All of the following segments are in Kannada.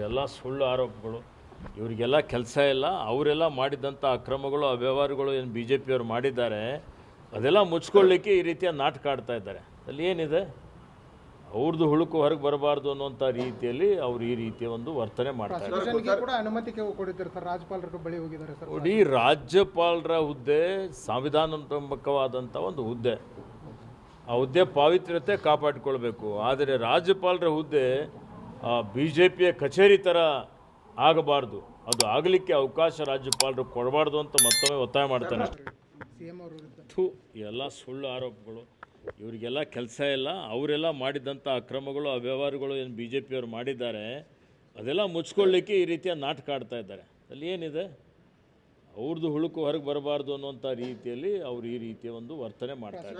ಎಲ್ಲ ಸುಳ್ಳು ಆರೋಪಗಳು. ಇವರಿಗೆಲ್ಲ ಕೆಲಸ ಇಲ್ಲ. ಅವರೆಲ್ಲ ಮಾಡಿದಂಥ ಅಕ್ರಮಗಳು ಅವ್ಯವಹಾರಗಳು ಏನು ಬಿ ಜೆ ಪಿಯವರು ಮಾಡಿದ್ದಾರೆ ಅದೆಲ್ಲ ಮುಚ್ಕೊಳ್ಳಿಕ್ಕೆ ಈ ರೀತಿಯ ನಾಟಕ ಆಡ್ತಾ ಇದ್ದಾರೆ. ಅಲ್ಲಿ ಏನಿದೆ, ಅವ್ರದ್ದು ಹುಳುಕು ಹೊರಗೆ ಬರಬಾರ್ದು ಅನ್ನೋಂಥ ರೀತಿಯಲ್ಲಿ ಅವರು ಈ ರೀತಿಯ ಒಂದು ವರ್ತನೆ ಮಾಡ್ತಾರೆ. ನೋಡಿ, ರಾಜ್ಯಪಾಲರ ಹುದ್ದೆ ಸಂವಿಧಾನಾತ್ಮಕವಾದಂಥ ಒಂದು ಹುದ್ದೆ. ಆ ಹುದ್ದೆ ಪಾವಿತ್ರ್ಯತೆ ಕಾಪಾಡಿಕೊಳ್ಬೇಕು. ಆದರೆ ರಾಜ್ಯಪಾಲರ ಹುದ್ದೆ ಬಿ ಜೆ ಪಿಯ ಕಚೇರಿ ಥರ ಆಗಬಾರ್ದು. ಅದು ಆಗಲಿಕ್ಕೆ ಅವಕಾಶ ರಾಜ್ಯಪಾಲರು ಕೊಡಬಾರ್ದು ಅಂತ ಮತ್ತೊಮ್ಮೆ ಒತ್ತಾಯ ಮಾಡ್ತಾನೆ. ಎಲ್ಲ ಸುಳ್ಳು ಆರೋಪಗಳು. ಇವರಿಗೆಲ್ಲ ಕೆಲಸ ಇಲ್ಲ. ಅವರೆಲ್ಲ ಮಾಡಿದಂಥ ಅಕ್ರಮಗಳು ಅವ್ಯವಹಾರಗಳು ಏನು ಬಿ ಜೆ ಪಿಯವರು ಮಾಡಿದ್ದಾರೆ ಅದೆಲ್ಲ ಮುಚ್ಕೊಳ್ಳಿಕ್ಕೆ ಈ ರೀತಿಯ ನಾಟಕ ಆಡ್ತಾ ಇದ್ದಾರೆ. ಅಲ್ಲಿ ಏನಿದೆ, ಅವ್ರದ್ದು ಹುಳುಕು ಹೊರಗೆ ಬರಬಾರ್ದು ಅನ್ನೋಂಥ ರೀತಿಯಲ್ಲಿ ಅವರು ಈ ರೀತಿಯ ಒಂದು ವರ್ತನೆ ಮಾಡ್ತಾರೆ.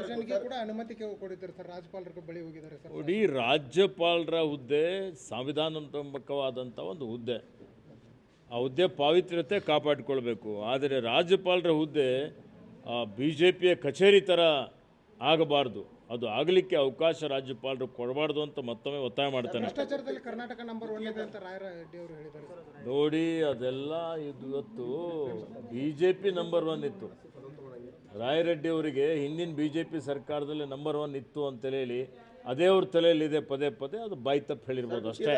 ನೋಡಿ, ರಾಜ್ಯಪಾಲರ ಹುದ್ದೆ ಸಂವಿಧಾನಾತ್ಮಕವಾದಂಥ ಒಂದು ಹುದ್ದೆ. ಆ ಹುದ್ದೆ ಪಾವಿತ್ರ್ಯತೆ ಕಾಪಾಡಿಕೊಳ್ಬೇಕು. ಆದರೆ ರಾಜ್ಯಪಾಲರ ಹುದ್ದೆ ಬಿ ಜೆ ಪಿಯ ಕಚೇರಿ ಥರ ಆಗಬಾರ್ದು. ಅದು ಆಗಲಿಕ್ಕೆ ಅವಕಾಶ ರಾಜ್ಯಪಾಲರು ಕೊಡಬಾರ್ದು ಅಂತ ಮತ್ತೊಮ್ಮೆ ಒತ್ತಾಯ ಮಾಡ್ತಾನೆ. ನೋಡಿ, ಅದೆಲ್ಲ ಇವತ್ತು ಬಿ ಜೆ ಪಿ ನಂಬರ್ 1 ಇತ್ತು. ರಾಯರೆಡ್ಡಿ ಅವರಿಗೆ ಹಿಂದಿನ ಬಿ ಜೆ ಪಿ ಸರ್ಕಾರದಲ್ಲಿ ನಂಬರ್ 1 ಇತ್ತು ಅಂತೇಳಿ ಹೇಳಿ ಅದೇ ಅವ್ರ ತಲೆಯಲ್ಲಿದೆ. ಪದೇ ಪದೇ ಅದು ಬಾಯಿ ತಪ್ಪು ಹೇಳಿರ್ಬೋದು ಅಷ್ಟೇ.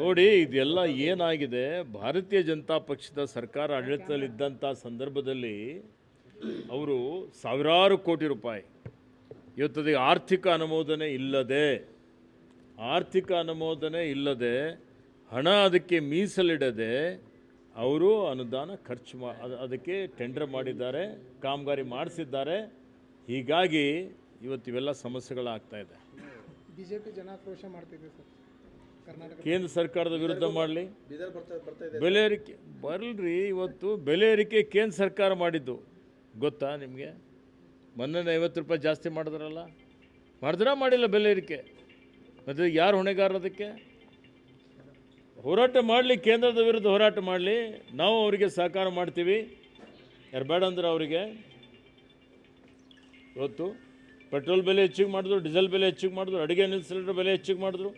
ನೋಡಿ, ಇದೆಲ್ಲ ಏನಾಗಿದೆ, ಭಾರತೀಯ ಜನತಾ ಪಕ್ಷದ ಸರ್ಕಾರ ಆಡಳಿತದಲ್ಲಿದ್ದಂಥ ಸಂದರ್ಭದಲ್ಲಿ ಅವರು ಸಾವಿರಾರು ಕೋಟಿ ರೂಪಾಯಿ ಇವತ್ತದ ಆರ್ಥಿಕ ಅನುಮೋದನೆ ಇಲ್ಲದೆ ಹಣ ಅದಕ್ಕೆ ಮೀಸಲಿಡದೆ ಅವರು ಅನುದಾನ ಖರ್ಚು ಅದಕ್ಕೆ ಟೆಂಡರ್ ಮಾಡಿದ್ದಾರೆ, ಕಾಮಗಾರಿ ಮಾಡಿಸಿದ್ದಾರೆ. ಹೀಗಾಗಿ ಇವತ್ತಿವೆಲ್ಲ ಸಮಸ್ಯೆಗಳಾಗ್ತಾ ಇದೆ. ಬಿಜೆಪಿ ಜನಾಕ್ರೋಶ ಮಾಡ್ತಿದೆ ಸರ್. ಕರ್ನಾಟಕ ಕೇಂದ್ರ ಸರ್ಕಾರದ ವಿರುದ್ಧ ಮಾಡಲಿ, ಬೆಲೆ ಏರಿಕೆ ಬರಲ್ರಿ. ಇವತ್ತು ಬೆಲೆ ಏರಿಕೆ ಕೇಂದ್ರ ಸರ್ಕಾರ ಮಾಡಿದ್ದು ಗೊತ್ತಾ ನಿಮಗೆ? ಮೊನ್ನೆ 50 ರೂಪಾಯಿ ಜಾಸ್ತಿ ಮಾಡಿದ್ರಲ್ಲ, ಮಾಡಿಲ್ಲ ಬೆಲೆ ಏರಿಕೆ. ಮತ್ತು ಯಾರು ಹೊಣೆಗಾರ? ಅದಕ್ಕೆ ಹೋರಾಟ ಮಾಡಲಿ, ಕೇಂದ್ರದ ವಿರುದ್ಧ ಹೋರಾಟ ಮಾಡಲಿ. ನಾವು ಅವರಿಗೆ ಸಹಕಾರ ಮಾಡ್ತೀವಿ. ಯಾರು ಬೇಡ ಅಂದ್ರೆ ಅವರಿಗೆ ಇವತ್ತು ಪೆಟ್ರೋಲ್ ಬೆಲೆ ಹೆಚ್ಚಿಗೆ ಮಾಡಿದ್ರು, ಡೀಸೆಲ್ ಬೆಲೆ ಹೆಚ್ಚಿಗೆ ಮಾಡಿದ್ರು, ಅಡುಗೆ ಸಿಲಿಂಡರ್ ಬೆಲೆ ಹೆಚ್ಚಿಗೆ ಮಾಡಿದ್ರು,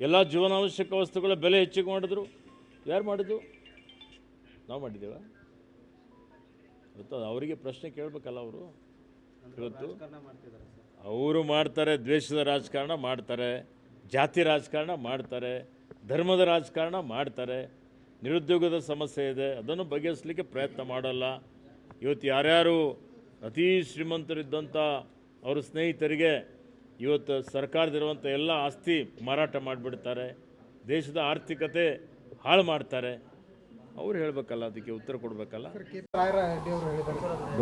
ಎಲ್ಲ ಜೀವನಾವಶ್ಯಕ ವಸ್ತುಗಳ ಬೆಲೆ ಹೆಚ್ಚಿಗೆ ಮಾಡಿದ್ರು. ಯಾರು ಮಾಡಿದ್ದು? ನಾವು ಮಾಡಿದ್ದೇವ? ಇವತ್ತು ಅವರಿಗೆ ಪ್ರಶ್ನೆ ಕೇಳಬೇಕಲ್ಲ. ಅವರು ಇವತ್ತು ಅವರು ಮಾಡ್ತಾರೆ, ದ್ವೇಷದ ರಾಜಕಾರಣ ಮಾಡ್ತಾರೆ, ಜಾತಿ ರಾಜಕಾರಣ ಮಾಡ್ತಾರೆ, ಧರ್ಮದ ರಾಜಕಾರಣ ಮಾಡ್ತಾರೆ. ನಿರುದ್ಯೋಗದ ಸಮಸ್ಯೆ ಇದೆ, ಅದನ್ನು ಬಗೆಹರಿಸಲಿಕ್ಕೆ ಪ್ರಯತ್ನ ಮಾಡಲ್ಲ. ಇವತ್ತು ಯಾರ್ಯಾರು ಅತೀ ಶ್ರೀಮಂತರಿದ್ದಂಥ ಅವ್ರ ಸ್ನೇಹಿತರಿಗೆ ಇವತ್ತು ಸರ್ಕಾರದಿರುವಂಥ ಎಲ್ಲ ಆಸ್ತಿ ಮಾರಾಟ ಮಾಡಿಬಿಡ್ತಾರೆ, ದೇಶದ ಆರ್ಥಿಕತೆ ಹಾಳು ಮಾಡ್ತಾರೆ. ಅವ್ರು ಹೇಳಬೇಕಲ್ಲ, ಅದಕ್ಕೆ ಉತ್ತರ ಕೊಡಬೇಕಲ್ಲ.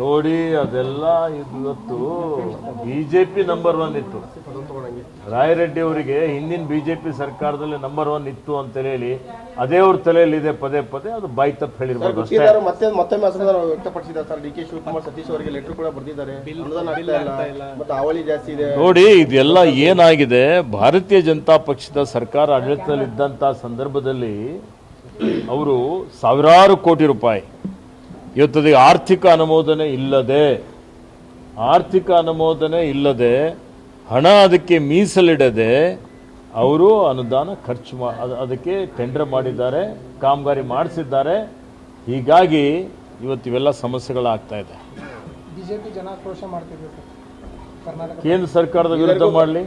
ನೋಡಿ, ಅದೆಲ್ಲ ಇವತ್ತು ಬಿ ಜೆ ಪಿ ನಂಬರ್ 1 ಇತ್ತು. ರಾಯರೆಡ್ಡಿ ಅವರಿಗೆ ಹಿಂದಿನ ಬಿ ಜೆ ಪಿ ಸರ್ಕಾರದಲ್ಲಿ ನಂಬರ್ 1 ಇತ್ತು ಅಂತೇಳಿ ಹೇಳಿ ಅದೇ ಅವ್ರ ತಲೆಯಲ್ಲಿದೆ. ಪದೇ ಪದೇ ಅದು ಬಾಯಿ ತಪ್ಪು ಹೇಳಿರ್ಬೋದು ಅಷ್ಟೇ. ಮತ್ತೊಮ್ಮೆ ವ್ಯಕ್ತಪಡಿಸಿದ್ದಾರೆ sir. D K Shivakumar Satish ಅವರಿಗೆ ಲೆಟರ್ ಕೂಡ ಬರೆದಿದ್ದಾರೆ. ಅವಳಿ ಜಾಸ್ತಿ ಇದೆ. ನೋಡಿ, ಇದೆಲ್ಲ ಏನಾಗಿದೆ, ಭಾರತೀಯ ಜನತಾ ಪಕ್ಷದ ಸರ್ಕಾರ ಆಡಳಿತದಲ್ಲಿದ್ದಂಥ ಸಂದರ್ಭದಲ್ಲಿ ಅವರು ಸಾವಿರಾರು ಕೋಟಿ ರೂಪಾಯಿ ಇವತ್ತದ ಆರ್ಥಿಕ ಅನುಮೋದನೆ ಇಲ್ಲದೆ ಹಣ ಅದಕ್ಕೆ ಮೀಸಲಿಡದೆ ಅವರು ಅನುದಾನ ಖರ್ಚು ಅದಕ್ಕೆ ಟೆಂಡರ್ ಮಾಡಿದ್ದಾರೆ, ಕಾಮಗಾರಿ ಮಾಡಿಸಿದ್ದಾರೆ. ಹೀಗಾಗಿ ಇವತ್ತಿವೆಲ್ಲ ಸಮಸ್ಯೆಗಳಾಗ್ತಾ ಇದೆ. ಬಿಜೆಪಿ ಜನಾಕ್ರೋಶ ಮಾಡ್ತಿದೆ ಸರ್. ಕರ್ನಾಟಕ ಕೇಂದ್ರ ಸರ್ಕಾರದ ವಿರುದ್ಧ ಮಾಡಲಿ,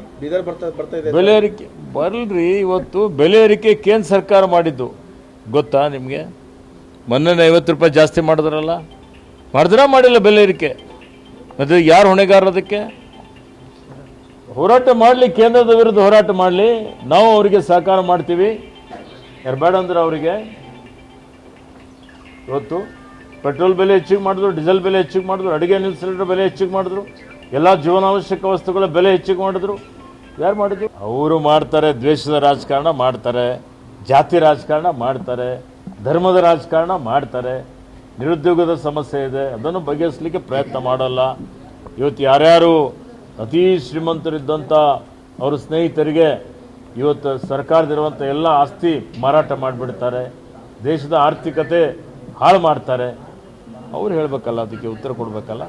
ಬೆಲೆ ಏರಿಕೆ ಬರಲ್ರಿ. ಇವತ್ತು ಬೆಲೆ ಏರಿಕೆ ಕೇಂದ್ರ ಸರ್ಕಾರ ಮಾಡಿದ್ದು ಗೊತ್ತಾ ನಿಮಗೆ? ಮೊನ್ನೆ 50 ರೂಪಾಯಿ ಜಾಸ್ತಿ ಮಾಡಿದ್ರಲ್ಲ, ಮಾಡಿಲ್ಲ ಬೆಲೆ ಏರಿಕೆ. ಮತ್ತು ಯಾರು ಹೊಣೆಗಾರ? ಅದಕ್ಕೆ ಹೋರಾಟ ಮಾಡಲಿ, ಕೇಂದ್ರದ ವಿರುದ್ಧ ಹೋರಾಟ ಮಾಡಲಿ. ನಾವು ಅವರಿಗೆ ಸಹಕಾರ ಮಾಡ್ತೀವಿ. ಯಾರು ಬೇಡ ಅಂದ್ರೆ ಅವರಿಗೆ ಇವತ್ತು ಪೆಟ್ರೋಲ್ ಬೆಲೆ ಹೆಚ್ಚಿಗೆ ಮಾಡಿದ್ರು, ಡೀಸೆಲ್ ಬೆಲೆ ಹೆಚ್ಚಿಗೆ ಮಾಡಿದ್ರು, ಅಡುಗೆ ಸಿಲಿಂಡರ್ ಬೆಲೆ ಹೆಚ್ಚಿಗೆ ಮಾಡಿದ್ರು, ಎಲ್ಲ ಜೀವನಾವಶ್ಯಕ ವಸ್ತುಗಳ ಬೆಲೆ ಹೆಚ್ಚಿಗೆ ಮಾಡಿದ್ರು. ಯಾರು ಮಾಡಿದ್ರು? ಅವರು ಮಾಡ್ತಾರೆ, ದ್ವೇಷದ ರಾಜಕಾರಣ ಮಾಡ್ತಾರೆ, ಜಾತಿ ರಾಜಕಾರಣ ಮಾಡ್ತಾರೆ, ಧರ್ಮದ ರಾಜಕಾರಣ ಮಾಡ್ತಾರೆ. ನಿರುದ್ಯೋಗದ ಸಮಸ್ಯೆ ಇದೆ, ಅದನ್ನು ಬಗೆಹರಿಸಲಿಕ್ಕೆ ಪ್ರಯತ್ನ ಮಾಡಲ್ಲ. ಇವತ್ತು ಯಾರ್ಯಾರು ಅತೀ ಶ್ರೀಮಂತರಿದ್ದಂಥ ಅವ್ರ ಸ್ನೇಹಿತರಿಗೆ ಇವತ್ತು ಸರ್ಕಾರದಿರುವಂಥ ಎಲ್ಲ ಆಸ್ತಿ ಮಾರಾಟ ಮಾಡಿಬಿಡ್ತಾರೆ, ದೇಶದ ಆರ್ಥಿಕತೆ ಹಾಳು ಮಾಡ್ತಾರೆ. ಅವ್ರು ಹೇಳಬೇಕಲ್ಲ, ಅದಕ್ಕೆ ಉತ್ತರ ಕೊಡಬೇಕಲ್ಲ.